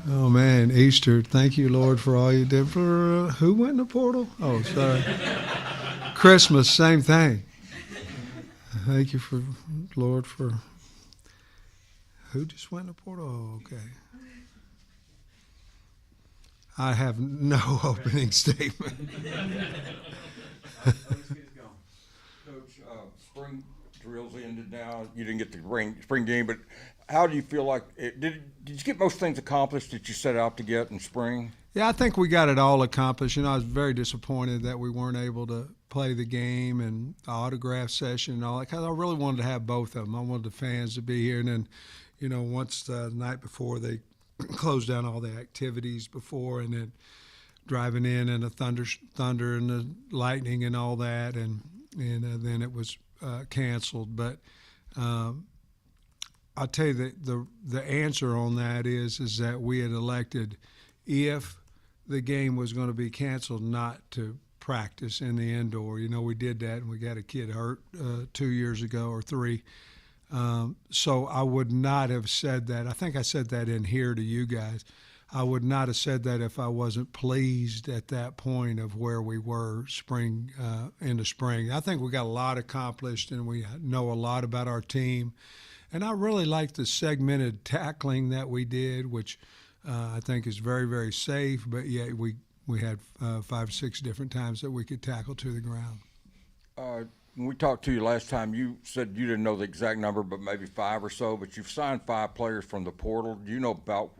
Oh, man, Easter. Thank you, Lord, for all you did for who went in the portal? Oh, sorry. Christmas, same thing. Thank you for, Lord, for who just went in the portal? Oh, okay. I have no opening statement. Coach, spring drills ended now. You didn't get the spring game, but how do you feel like did you get most things accomplished that you set out to get in spring? Yeah, I think we got it all accomplished. I was very disappointed that we weren't able to play the game and the autograph session and all that, because I really wanted to have both of them. I wanted the fans to be here, and then, once the night before they closed down all the activities before, and then driving in and the thunder and the lightning and all that, and then it was canceled. But I'll tell you that the answer on that is that we had elected, if the game was going to be canceled, not to practice in the indoor. We did that, and we got a kid hurt 2 years ago or 3. So I would not have said that. I think I said that in here to you guys. I would not have said that if I wasn't pleased at that point of where we were into spring. I think we got a lot accomplished, and we know a lot about our team. And I really like the segmented tackling that we did, which I think is very, very safe. But yet we had 5 or 6 different times that we could tackle to the ground. When we talked to you last time, you said you didn't know the exact number, but maybe 5 or so. But you've signed 5 players from the portal. Do you know about?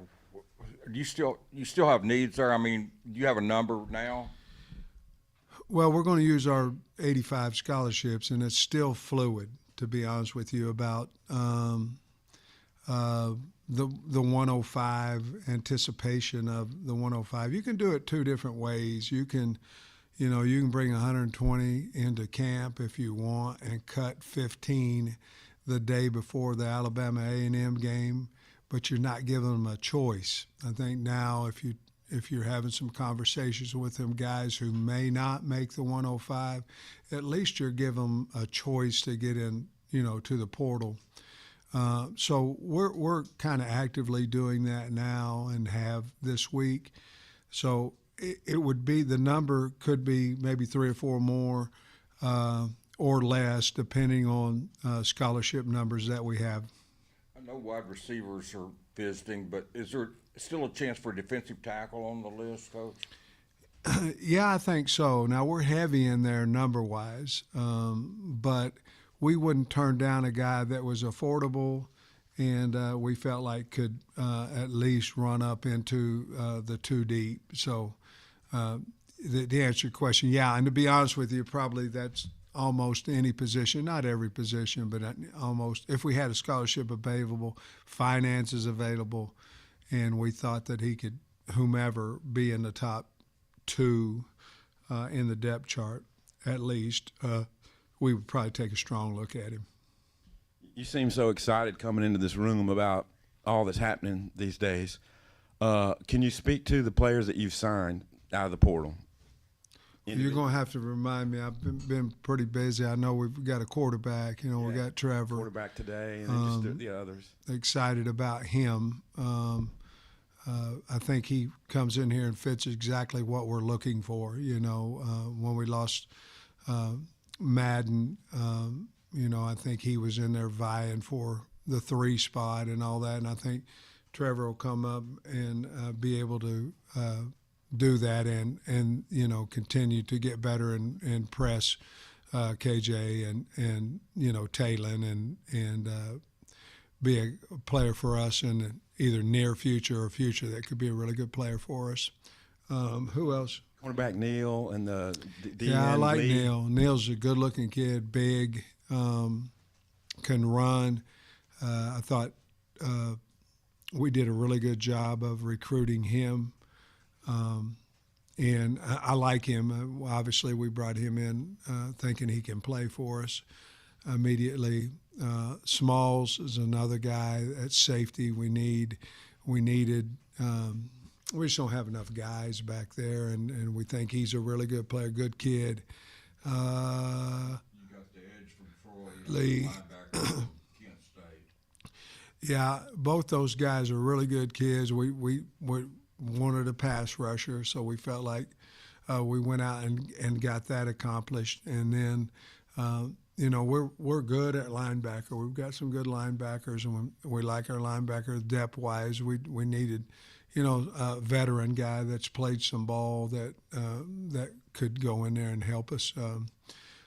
Do you still have needs there? I mean, do you have a number now? Well, we're going to use our 85 scholarships, and it's still fluid, to be honest with you, about the 105 anticipation of the 105. You can do it 2 different ways. You can bring 120 into camp if you want, and cut 15 the day before the Alabama A&M game, but you're not giving them a choice. I think now if you're having some conversations with them guys who may not make the 105, at least you're giving them a choice to get in, to the portal. So we're kind of actively doing that now, and have this week. So it would be, the number could be maybe 3 or 4 more or less, depending on scholarship numbers that we have. I know wide receivers are visiting, but is there still a chance for a defensive tackle on the list, Coach? Yeah, I think so. Now, we're heavy in there number-wise, but we wouldn't turn down a guy that was affordable and we felt like could at least run up into the 2 deep. So to answer your question, yeah, and to be honest with you, probably that's almost any position, not every position, but almost. If we had a scholarship available, finances available, and we thought that he could, whomever, be in the top 2 in the depth chart, at least, we would probably take a strong look at him. You seem so excited coming into this room about all that's happening these days. Can you speak to the players that you've signed out of the portal? You're going to have to remind me. I've been pretty busy. I know we've got a quarterback. We got Trevor. Quarterback today, and then just the others. Excited about him. I think he comes in here and fits exactly what we're looking for. When we lost Madden, I think he was in there vying for the 3 spot and all that. And I think Trevor will come up and be able to do that and continue to get better and press KJ and Talon and be a player for us in either near future or future that could be a really good player for us. Who else? Cornerback Neal and the Yeah, I like Lee. Neal. Neal's a good-looking kid, big, can run. I thought we did a really good job of recruiting him. And I like him. Obviously, we brought him in thinking he can play for us immediately. Smalls is another guy at safety we needed. We just don't have enough guys back there, and we think he's a really good player, good kid. You got the edge from Troy. Lee. Linebacker from Kent State. Yeah, both those guys are really good kids. We wanted a pass rusher, so we felt like we went out and got that accomplished. And then, we're good at linebacker. We've got some good linebackers, and we like our linebackers depth wise. We needed, a veteran guy that's played some ball that could go in there and help us.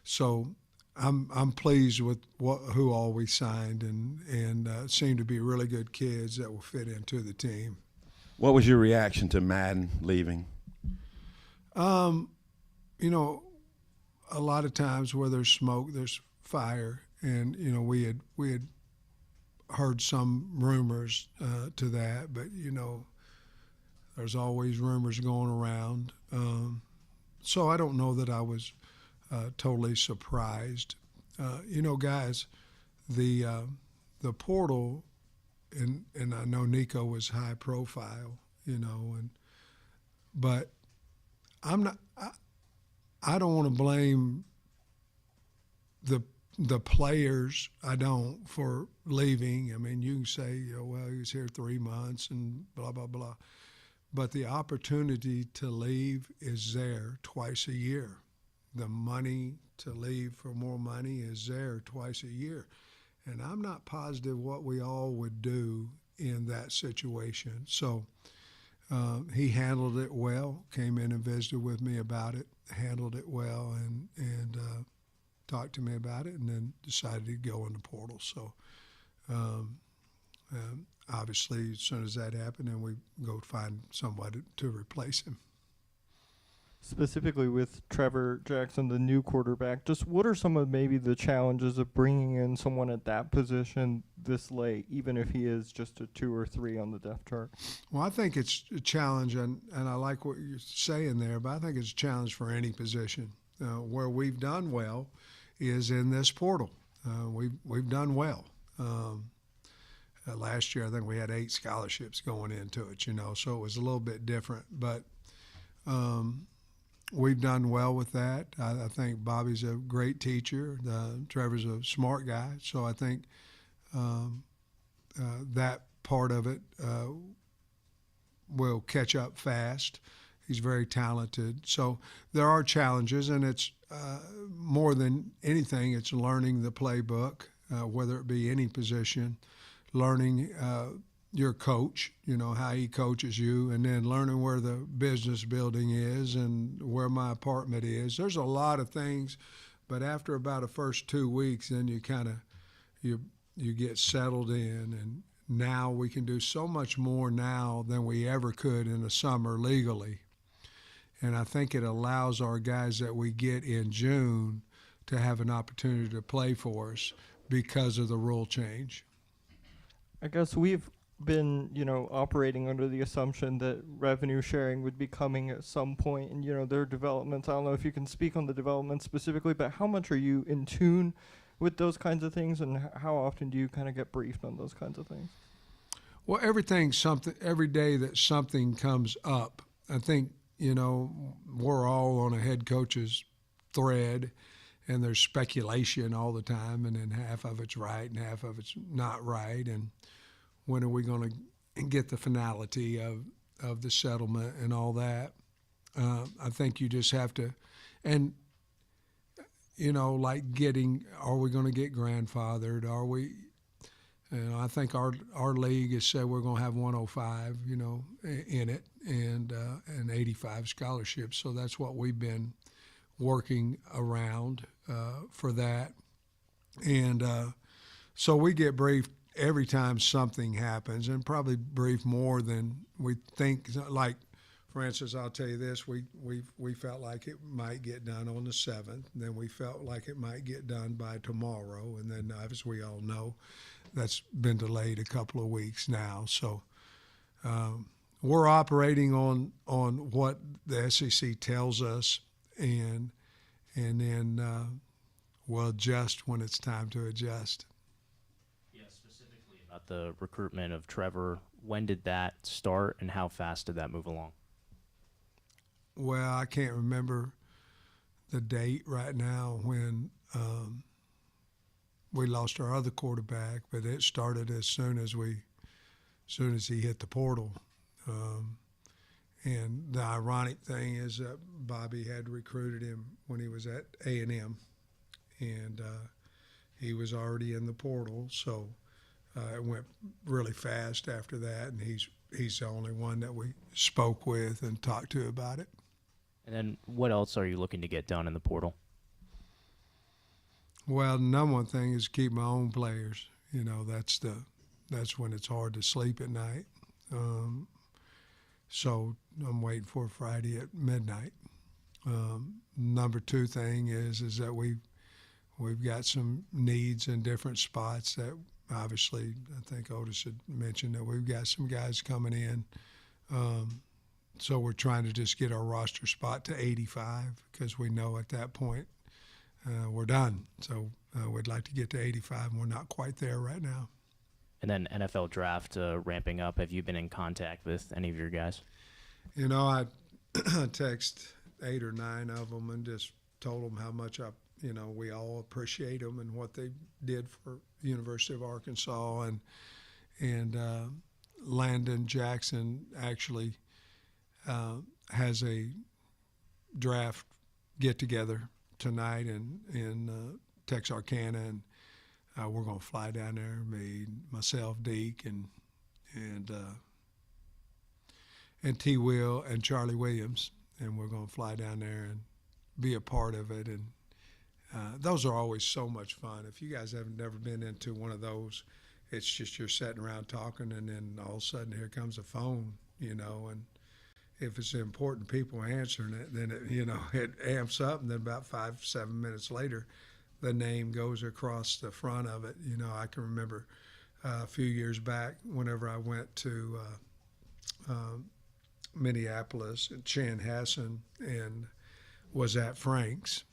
So I'm pleased with who all we signed, and seem to be really good kids that will fit into the team. What was your reaction to Madden leaving? A lot of times where there's smoke, there's fire, and we had heard some rumors to that, but there's always rumors going around. So I don't know that I was totally surprised. Guys, the portal, and I know Nico was high profile, but I'm not. I don't want to blame the players. I don't, for leaving. I mean, you can say, well, he was here 3 months and blah blah blah, but the opportunity to leave is there twice a year. The money to leave for more money is there twice a year, and I'm not positive what we all would do in that situation. So. He handled it well, came in and visited with me about it, handled it well, and talked to me about it, and then decided to go in the portal. So obviously, as soon as that happened, then we go find somebody to replace him. Specifically with Trevor Jackson, the new quarterback, just what are some of maybe the challenges of bringing in someone at that position this late, even if he is just a 2 or 3 on the depth chart? Well, I think it's a challenge, and I like what you're saying there, but I think it's a challenge for any position. Where we've done well is in this portal. We've done well. Last year, I think we had 8 scholarships going into it, so it was a little bit different, but we've done well with that. I think Bobby's a great teacher. Trevor's a smart guy. So I think that part of it will catch up fast. He's very talented. So there are challenges, and it's more than anything, it's learning the playbook, whether it be any position, learning your coach, how he coaches you, and then learning where the business building is and where my apartment is. There's a lot of things, but after about the first 2 weeks, then you kind of you get settled in, and now we can do so much more now than we ever could in the summer legally. And I think it allows our guys that we get in June to have an opportunity to play for us because of the rule change. I guess we've been, operating under the assumption that revenue sharing would be coming at some point, and, their developments. I don't know if you can speak on the development specifically, but how much are you in tune with those kinds of things, and how often do you kind of get briefed on those kinds of things? Well, every day that something comes up, I think, we're all on a head coach's thread, and there's speculation all the time, and then half of it's right and half of it's not right, and when are we going to get the finality of the settlement and all that? I think you just have to, and like are we going to get grandfathered? Are we? I think our league has said we're going to have 105, in it, and 85 scholarships. So that's what we've been working around for that, and so we get briefed every time something happens, and probably brief more than we think. Like, for instance, I'll tell you this: we felt like it might get done on the 7th. Then we felt like it might get done by tomorrow, and then, as we all know, that's been delayed a couple of weeks now. So we're operating on what the SEC tells us, and then we'll adjust when it's time to adjust. About the recruitment of Trevor, when did that start, and how fast did that move along? Well, I can't remember the date right now when we lost our other quarterback, but it started as soon as he hit the portal. And the ironic thing is that Bobby had recruited him when he was at A&M, and he was already in the portal, so it went really fast after that, and he's the only one that we spoke with and talked to about it. And then what else are you looking to get done in the portal? Well, the number one thing is keep my own players. You know, that's when it's hard to sleep at night. So I'm waiting for Friday at midnight. Number two thing is that we've got some needs in different spots that obviously I think Otis had mentioned that we've got some guys coming in. So we're trying to just get our roster spot to 85 because we know at that point we're done. So we'd like to get to 85, and we're not quite there right now. And then NFL draft ramping up. Have you been in contact with any of your guys? You know, I text 8 or 9 of them and just told them how much we all appreciate them and what they did for University of Arkansas. And Landon Jackson actually has a draft get-together tonight in Texarkana, and we're going to fly down there, myself, Deke, and T. Will and Charlie Williams, and we're going to fly down there and be a part of it. And those are always so much fun. If you guys have never been into one of those, it's just you're sitting around talking, and then all of a sudden here comes a phone, and if it's important people answering it, then it amps up, and then about 5-7 minutes later, the name goes across the front of it. I can remember a few years back whenever I went to Minneapolis and Chanhassen and was at Frank's.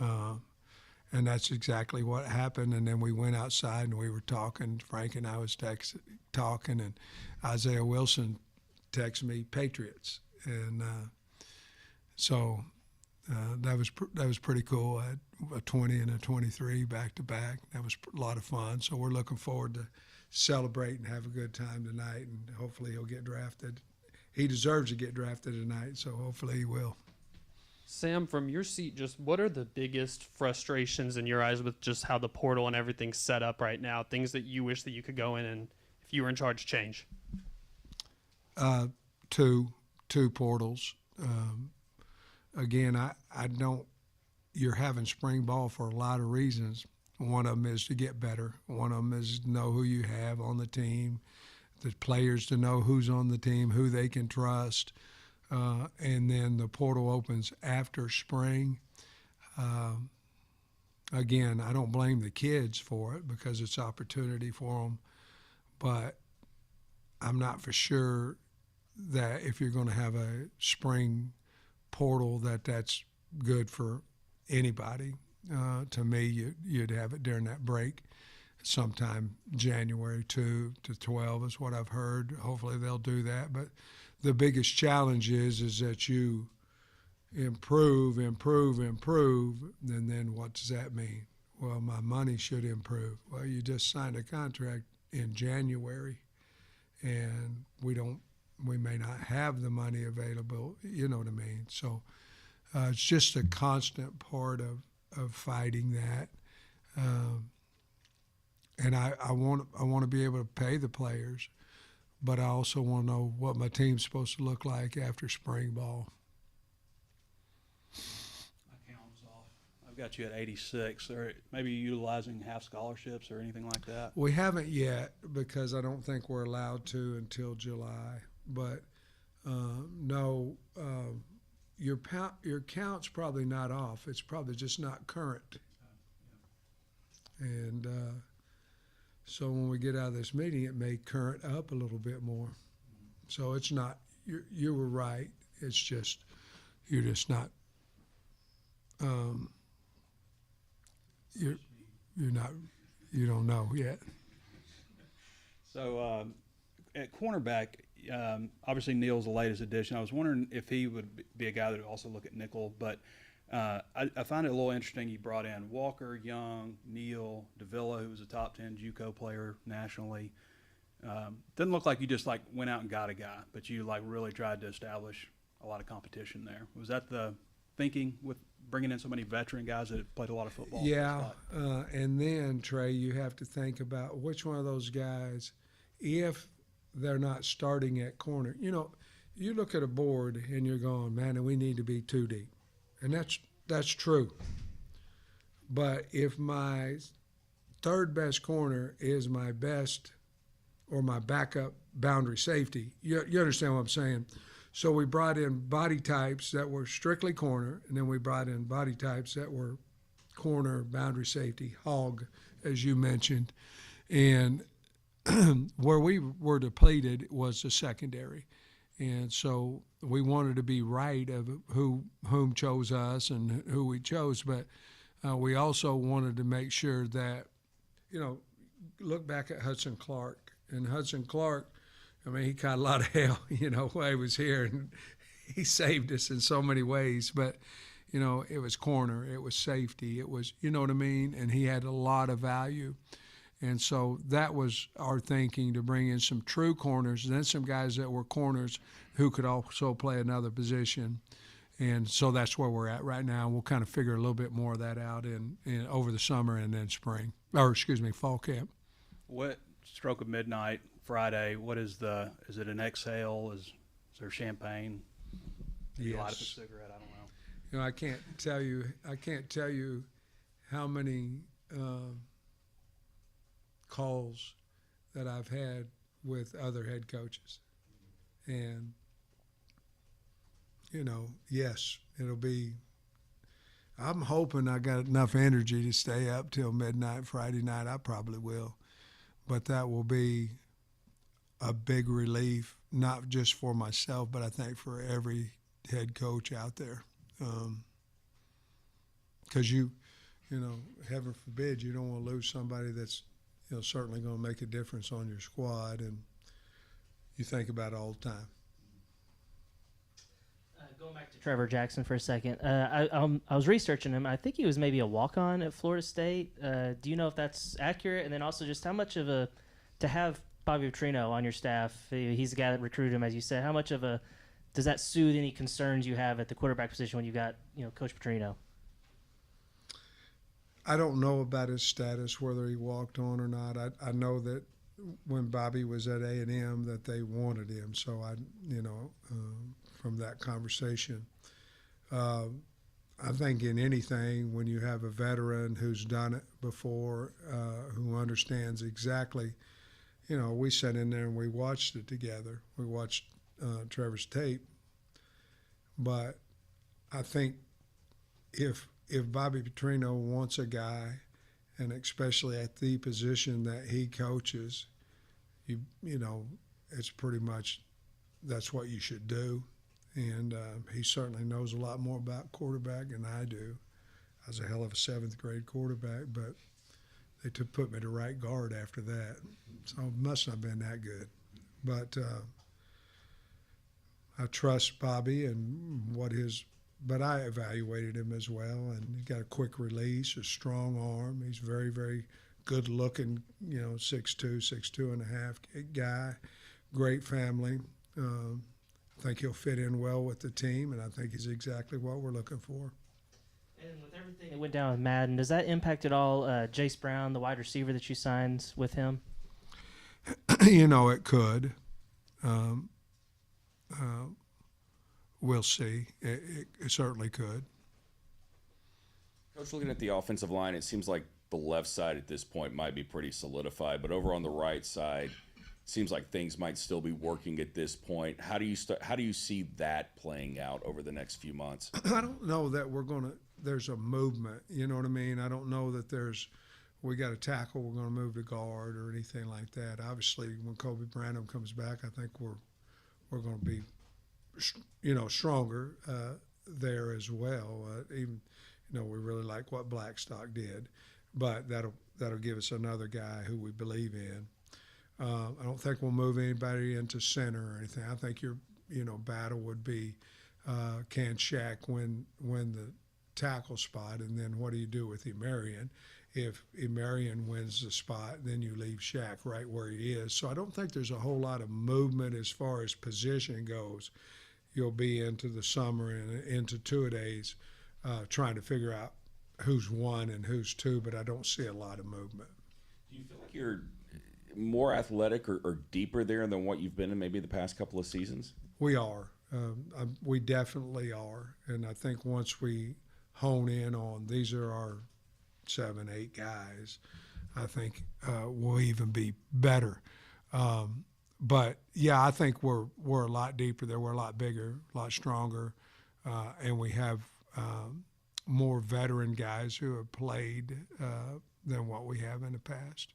And that's exactly what happened. And then we went outside and we were talking. Frank and I was talking, and Isaiah Wilson texted me Patriots. And so that was pretty cool. I had a 20 and a 23 back to back. That was a lot of fun. So we're looking forward to celebrate and have a good time tonight. And hopefully he'll get drafted. He deserves to get drafted tonight, so hopefully he will. Sam, from your seat, just what are the biggest frustrations in your eyes with just how the portal and everything's set up right now? Things that you wish that you could go in and, if you were in charge, change? Two portals. Again, I don't. You're having spring ball for a lot of reasons. One of them is to get better. One of them is to know who you have on the team, the players to know who's on the team, who they can trust. And then the portal opens after spring. Again, I don't blame the kids for it because it's opportunity for them, but I'm not for sure that if you're going to have a spring portal that's good for anybody. To me, you'd have it during that break. Sometime January 2 to 12 is what I've heard. Hopefully they'll do that. But the biggest challenge is that you improve, and then what does that mean? Well, my money should improve. Well, you just signed a contract in January, and we may not have the money available, you know what I mean? So it's just a constant part of fighting that. And I want to be able to pay the players, but I also want to know what my team's supposed to look like after spring ball. My count was off. I've got you at 86. Or maybe utilizing half scholarships or anything like that. We haven't yet because I don't think we're allowed to until July. But no, your count's probably not off. It's probably just not current. And so when we get out of this meeting, it may current up a little bit more. So it's not, you were right. It's just, you're just not, you don't know yet. So at cornerback, obviously Neal's the latest addition. I was wondering if he would be a guy that would also look at nickel, but I find it a little interesting. You brought in Walker, Young, Neal, Davila, who was a top 10 JUCO player nationally. Doesn't look like you just like went out and got a guy, but you like really tried to establish a lot of competition there. Was that the thinking with bringing in so many veteran guys that have played a lot of football? Yeah, and then, Trey, you have to think about which one of those guys, if they're not starting at corner. You know, you look at a board and you're going, man, we need to be too deep. And that's true. But if my third best corner is my best or my backup boundary safety, you understand what I'm saying? So we brought in body types that were strictly corner, and then we brought in body types that were corner, boundary safety, hog, as you mentioned. And where we were depleted was the secondary. And so we wanted to be right of whom chose us and who we chose, but we also wanted to make sure that, you know, look back at Hudson Clark. And Hudson Clark, I mean, he caught a lot of hell, you know, while he was here, and he saved us in so many ways. But, you know, it was corner, it was safety, it was, you know what I mean? And he had a lot of value. And so that was our thinking, to bring in some true corners, and then some guys that were corners who could also play another position. And so that's where we're at right now. We'll kind of figure a little bit more of that out in over the summer and then spring, or excuse me, fall camp. What stroke of midnight Friday? What is it an exhale? Is there champagne? You light up a cigarette? I don't know. You know, I can't tell you how many calls that I've had with other head coaches. And, you know, yes, I'm hoping I got enough energy to stay up till midnight Friday night. I probably will. But that will be a big relief, not just for myself, but I think for every head coach out there. Because you know, heaven forbid, you don't want to lose somebody that's, you know, certainly going to make a difference on your squad, and you think about it all the time. Going back to Trevor Jackson for a second, I was researching him. I think he was maybe a walk-on at Florida State. Do you know if that's accurate? And then also just how much of to have Bobby Petrino on your staff, he's the guy that recruited him, as you said, how much of does that soothe any concerns you have at the quarterback position when you got, you know, Coach Petrino? I don't know about his status, whether he walked on or not. I know that when Bobby was at A&M that they wanted him. So from that conversation, I think in anything, when you have a veteran who's done it before, who understands exactly, you know, we sat in there and we watched it together. We watched Trevor's tape. But I think if Bobby Petrino wants a guy, and especially at the position that he coaches, you know, it's pretty much that's what you should do. And he certainly knows a lot more about quarterback than I do. I was a hell of a 7th grade quarterback, but they put me to right guard after that. So it must not have been that good. But I trust Bobby and but I evaluated him as well, and he got a quick release, a strong arm. He's very, very good looking, you know, 6'2" and a half guy, great family. I think he'll fit in well with the team, and I think he's exactly what we're looking for. And with everything that went down with Madden, does that impact at all Jace Brown, the wide receiver that you signed with him? You know, it could. We'll see. It certainly could. Coach, looking at the offensive line, it seems like the left side at this point might be pretty solidified, but over on the right side, it seems like things might still be working at this point. How do you see that playing out over the next few months? I don't know that there's a movement. You know what I mean? I don't know that we got a tackle, we're going to move to guard or anything like that. Obviously, when Kobe Branham comes back, I think we're going to be, you know, stronger there as well. Even, you know, we really like what Blackstock did, but that'll give us another guy who we believe in. I don't think we'll move anybody into center or anything. I think your battle would be can Shaq when the tackle spot, and then what do you do with Emarion? If Emarion wins the spot, then you leave Shaq right where he is. So I don't think there's a whole lot of movement as far as position goes. You'll be into the summer and into two-a-days trying to figure out who's one and who's two, but I don't see a lot of movement. Do you feel like you're more athletic or deeper there than what you've been in maybe the past couple of seasons? We are. We definitely are. And I think once we hone in on these are our 7, 8 guys, I think we'll even be better. But yeah, I think we're a lot deeper there. We're a lot bigger, a lot stronger, and we have more veteran guys who have played than what we have in the past.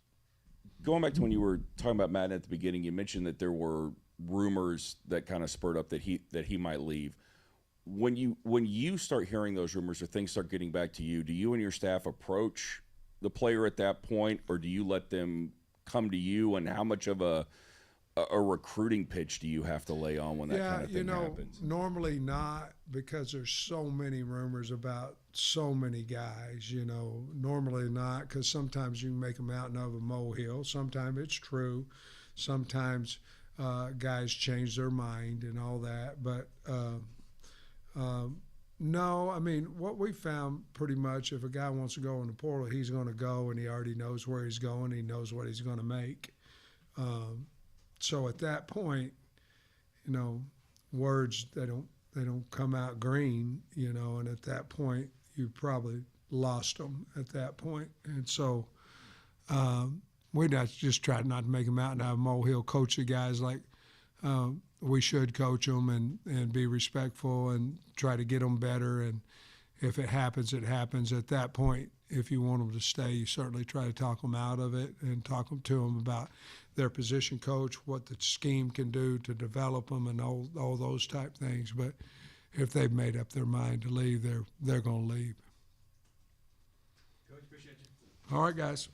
Going back to when you were talking about Madden at the beginning, you mentioned that there were rumors that kind of spurred up that he might leave. When you start hearing those rumors or things start getting back to you, do you and your staff approach the player at that point, or do you let them come to you? And how much of a recruiting pitch do you have to lay on when that kind of thing happens? Normally not, because there's so many rumors about so many guys. Normally not, because sometimes you can make a mountain of a molehill. Sometimes it's true. Sometimes guys change their mind and all that. But no, I mean, what we found pretty much, if a guy wants to go in the portal, he's going to go, and he already knows where he's going. He knows what he's going to make. So at that point, words they don't come out green, and at that point you probably lost them at that point. And so we just tried not to make a mountain out of a molehill. Coach the guys like we should coach them, and be respectful and try to get them better. And if it happens, it happens. At that point, if you want them to stay, you certainly try to talk them out of it and talk to them about their position coach, what the scheme can do to develop them, and all those type things. But if they've made up their mind to leave, they're going to leave. Coach, appreciate you. All right, guys.